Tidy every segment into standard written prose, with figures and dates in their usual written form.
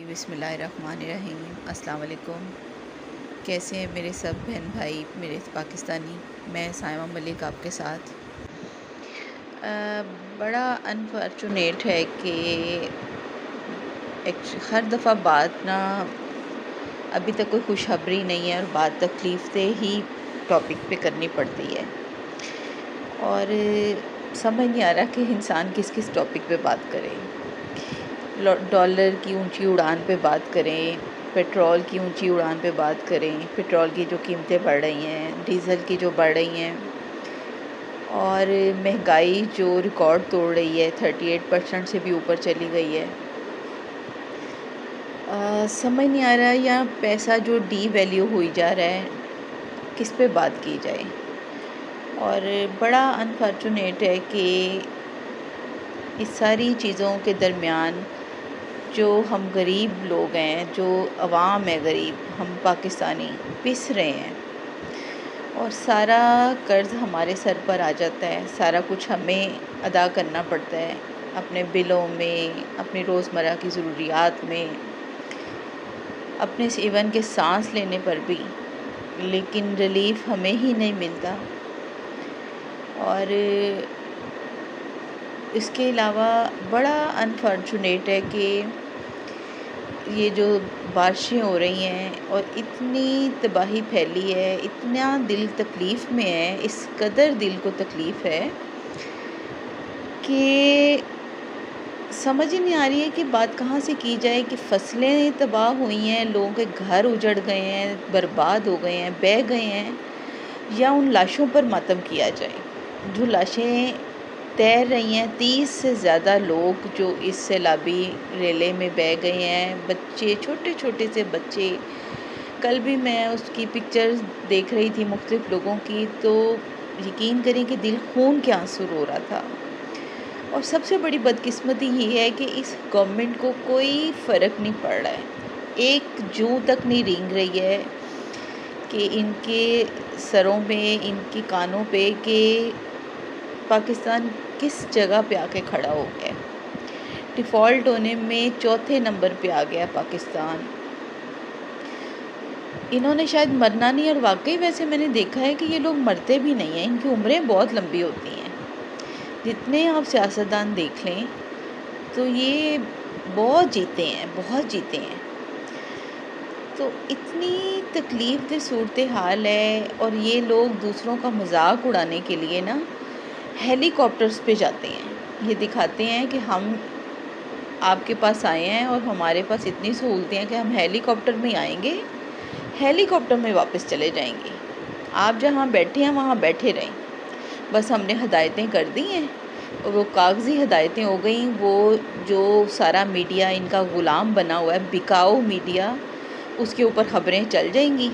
بسم اللہ الرحمن الرحیم۔ السلام علیکم۔ کیسے ہیں میرے سب بہن بھائی میرے پاکستانی؟ میں سائمہ ملک آپ کے ساتھ۔ بڑا انفارچونیٹ ہے کہ ہر دفعہ بات نا ابھی تک کوئی خوشخبری نہیں ہے اور بات تکلیف دہ ہی ٹاپک پہ کرنی پڑتی ہے، اور سمجھ نہیں آ رہا کہ انسان کس کس ٹاپک پہ بات کرے۔ ڈالر کی اونچی اڑان پہ بات کریں، پیٹرول کی اونچی اڑان پہ بات کریں، پیٹرول کی جو قیمتیں بڑھ رہی ہیں، ڈیزل کی جو بڑھ رہی ہیں، اور مہنگائی جو ریکارڈ توڑ رہی ہے، 38% سے بھی اوپر چلی گئی ہے۔ سمجھ نہیں آ رہا، یا پیسہ جو ڈی ویلیو ہوئی جا رہا ہے، کس پہ بات کی جائے۔ اور بڑا انفارچونیٹ ہے کہ اس ساری چیزوں کے درمیان جو ہم غریب لوگ ہیں، جو عوام ہے غریب، ہم پاکستانی پس رہے ہیں، اور سارا قرض ہمارے سر پر آ جاتا ہے، سارا کچھ ہمیں ادا کرنا پڑتا ہے، اپنے بلوں میں، اپنی روزمرہ کی ضروریات میں، اپنے ایون کے سانس لینے پر بھی، لیکن ریلیف ہمیں ہی نہیں ملتا۔ اور اس کے علاوہ بڑا انفارچونیٹ ہے کہ یہ جو بارشیں ہو رہی ہیں اور اتنی تباہی پھیلی ہے، اتنا دل تکلیف میں ہے، اس قدر دل کو تکلیف ہے کہ سمجھ ہی نہیں آ رہی ہے کہ بات کہاں سے کی جائے، کہ فصلیں تباہ ہوئی ہیں، لوگوں کے گھر اجڑ گئے ہیں، برباد ہو گئے ہیں، بہہ گئے ہیں، یا ان لاشوں پر ماتم کیا جائے جو لاشیں تیر رہی ہیں۔ 30 سے زیادہ لوگ جو اس سیلابی ریلے میں بہہ گئے ہیں، بچے، چھوٹے چھوٹے سے بچے۔ کل بھی میں اس کی پکچرز دیکھ رہی تھی مختلف لوگوں کی، تو یقین کریں کہ دل خون کے آنسو رو رہا تھا۔ اور سب سے بڑی بدقسمتی یہ ہے کہ اس گورنمنٹ کو کوئی فرق نہیں پڑ رہا ہے، ایک جوں تک نہیں رینگ رہی ہے کہ ان کے سروں میں، ان کے کانوں پہ، کہ پاکستان کس جگہ پہ آ کے کھڑا ہو گیا۔ ڈیفالٹ ہونے میں 4تھے نمبر پہ آ گیا پاکستان۔ انہوں نے شاید مرنا نہیں، اور واقعی ویسے میں نے دیکھا ہے کہ یہ لوگ مرتے بھی نہیں ہیں، ان کی عمریں بہت لمبی ہوتی ہیں۔ جتنے آپ سیاستدان دیکھ لیں تو یہ بہت جیتے ہیں، بہت جیتے ہیں۔ تو اتنی تکلیف دہ صورتحال ہے، اور یہ لوگ دوسروں کا مذاق اڑانے کے لیے نا ہیلی کاپٹرز پہ جاتے ہیں، یہ دکھاتے ہیں کہ ہم آپ کے پاس آئے ہیں اور ہمارے پاس اتنی سہولتیں ہیں کہ ہم ہیلی کاپٹر میں آئیں گے، ہیلی کاپٹر میں واپس چلے جائیں گے، آپ جہاں بیٹھے ہیں وہاں بیٹھے رہیں، بس ہم نے ہدایتیں کر دی ہیں، اور وہ کاغذی ہدایتیں ہو گئیں۔ وہ جو سارا میڈیا ان کا غلام بنا ہوا ہے، بکاؤ میڈیا، اس کے اوپر خبریں چل جائیں گی،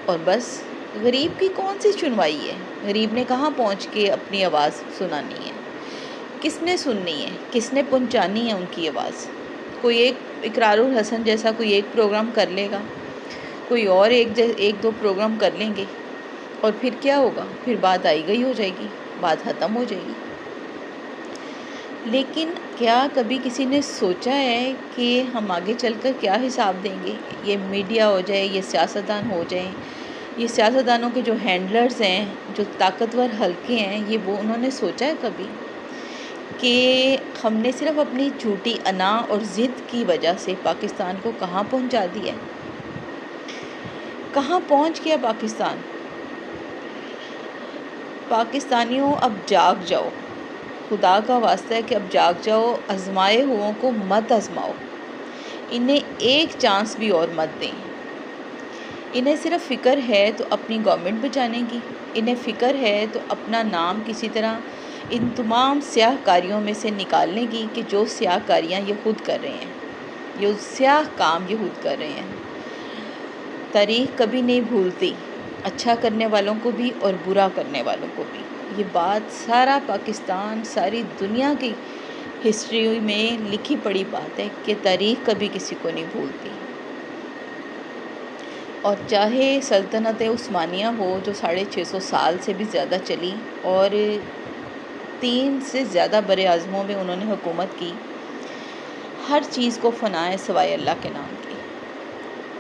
اور بس غریب کی کون سی سنوائی ہے؟ غریب نے کہاں پہنچ کے اپنی آواز سنانی ہے؟ کس نے سننی ہے؟ کس نے پہنچانی ہے ان کی آواز؟ کوئی ایک اقرار الحسن جیسا کوئی ایک پروگرام کر لے گا، کوئی اور ایک دو پروگرام کر لیں گے، اور پھر کیا ہوگا؟ پھر بات آئی گئی ہو جائے گی، بات ختم ہو جائے گی۔ لیکن کیا کبھی کسی نے سوچا ہے کہ ہم آگے چل کر کیا حساب دیں گے؟ یہ میڈیا ہو جائے، یہ سیاستدان ہو جائیں، یہ سیاستدانوں کے جو ہینڈلرز ہیں، جو طاقتور حلقے ہیں، یہ وہ انہوں نے سوچا ہے کبھی کہ ہم نے صرف اپنی جھوٹی انا اور ضد کی وجہ سے پاکستان کو کہاں پہنچا دیا ہے؟ کہاں پہنچ گیا پاکستان؟ پاکستانیوں اب جاگ جاؤ، خدا کا واسطہ ہے کہ اب جاگ جاؤ، آزمائے ہوئوں کو مت آزماؤ، انہیں ایک چانس بھی اور مت دیں۔ انہیں صرف فکر ہے تو اپنی گورنمنٹ بچانے کی، انہیں فکر ہے تو اپنا نام کسی طرح ان تمام سیاہ کاریوں میں سے نکالنے کی، کہ جو سیاہ کاریاں یہ خود کر رہے ہیں، یہ سیاہ کام یہ خود کر رہے ہیں۔ تاریخ کبھی نہیں بھولتی، اچھا کرنے والوں کو بھی اور برا کرنے والوں کو بھی۔ یہ بات سارا پاکستان، ساری دنیا کی ہسٹری میں لکھی پڑی بات ہے کہ تاریخ کبھی کسی کو نہیں بھولتی۔ اور چاہے سلطنت عثمانیہ ہو جو 650 سال سے بھی زیادہ چلی، اور 3 سے زیادہ بر اعظموں میں انہوں نے حکومت کی، ہر چیز کو فنا ہے سوائے اللہ کے نام کے۔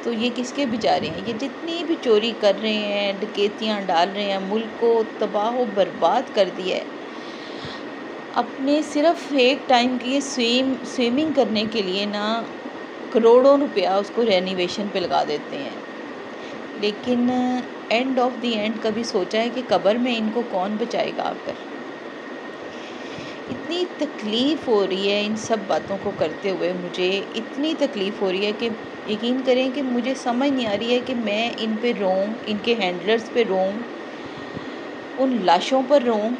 تو یہ کس کے بیچارے ہیں؟ یہ جتنی بھی چوری کر رہے ہیں، ڈکیتیاں ڈال رہے ہیں، ملک کو تباہ و برباد کر دیا ہے، اپنے صرف ایک ٹائم کی سوئمنگ کرنے کے لیے نا کروڑوں روپیہ اس کو رینویشن پہ لگا دیتے ہیں، لیکن اینڈ آف دی اینڈ کبھی سوچا ہے کہ قبر میں ان کو کون بچائے گا آ کر؟ اتنی تکلیف ہو رہی ہے ان سب باتوں کو کرتے ہوئے، مجھے اتنی تکلیف ہو رہی ہے کہ یقین کریں کہ مجھے سمجھ نہیں آ رہی ہے کہ میں ان پہ روؤں، ان کے ہینڈلرز پہ روؤں، ان لاشوں پر روؤں،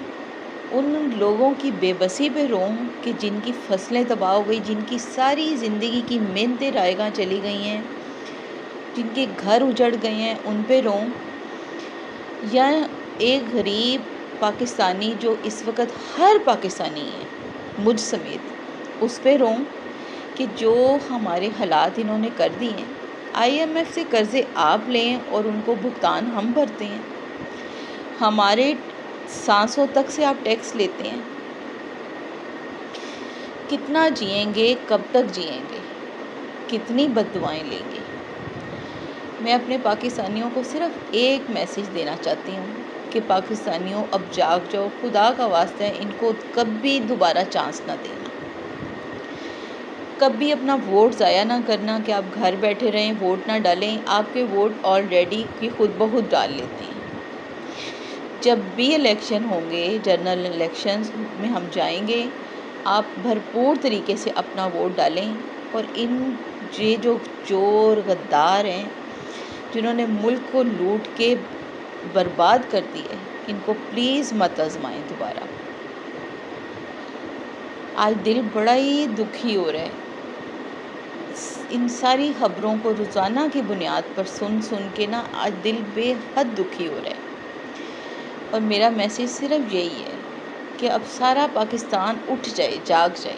ان لوگوں کی بے بسی پہ روؤں کہ جن کی فصلیں تباہ ہو گئی، جن کی ساری زندگی کی محنتیں رائیگاں چلی گئی ہیں، جن کے گھر اجڑ گئے ہیں، ان پہ روؤں، یا ایک غریب پاکستانی جو اس وقت ہر پاکستانی ہے مجھ سمیت، اس پہ روؤں کہ جو ہمارے حالات انہوں نے کر دی ہیں۔ آئی ایم ایف سے قرضے آپ لیں اور ان کو بھگتان ہم بھرتے ہیں، ہمارے سانسوں تک سے آپ ٹیکس لیتے ہیں۔ کتنا جئیں گے؟ کب تک جئیں گے؟ کتنی بد دعائیں لیں گے؟ میں اپنے پاکستانیوں کو صرف ایک میسیج دینا چاہتی ہوں کہ پاکستانیوں اب جاگ جاؤ، خدا کا واسطہ ہے ان کو کبھی دوبارہ چانس نہ دینا، کبھی اپنا ووٹ ضائع نہ کرنا کہ آپ گھر بیٹھے رہیں، ووٹ نہ ڈالیں، آپ کے ووٹ آلریڈی کی خود بخود ڈال لیتے ہیں۔ جب بھی الیکشن ہوں گے، جنرل الیکشنز میں ہم جائیں گے، آپ بھرپور طریقے سے اپنا ووٹ ڈالیں، اور یہ جو چور غدار ہیں جنہوں نے ملک کو لوٹ کے برباد کر دی ہے، ان کو پلیز مت آزمائیں دوبارہ۔ آج دل بڑا ہی دکھی ہو رہا ہے ان ساری خبروں کو روزانہ کی بنیاد پر سن کے نا، آج دل بے حد دکھی ہو رہا ہے، اور میرا میسیج صرف یہی ہے کہ اب سارا پاکستان اٹھ جائے، جاگ جائے،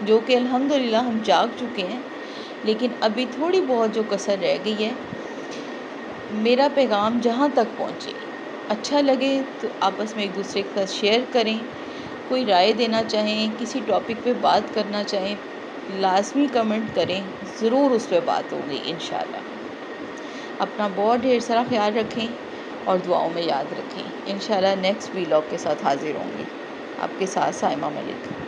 جو کہ الحمدللہ ہم جاگ چکے ہیں، لیکن ابھی تھوڑی بہت جو کسر رہ گئی ہے۔ میرا پیغام جہاں تک پہنچے، اچھا لگے تو آپس میں ایک دوسرے کے ساتھ شیئر کریں، کوئی رائے دینا چاہیں، کسی ٹاپک پہ بات کرنا چاہیں، لازمی کمنٹ کریں، ضرور اس پہ بات ہوگی انشاءاللہ۔ اپنا بہت ڈھیر سارا خیال رکھیں اور دعاؤں میں یاد رکھیں۔ انشاءاللہ نیکسٹ ویلاگ کے ساتھ حاضر ہوں گی۔ آپ کے ساتھ سائمہ ملک۔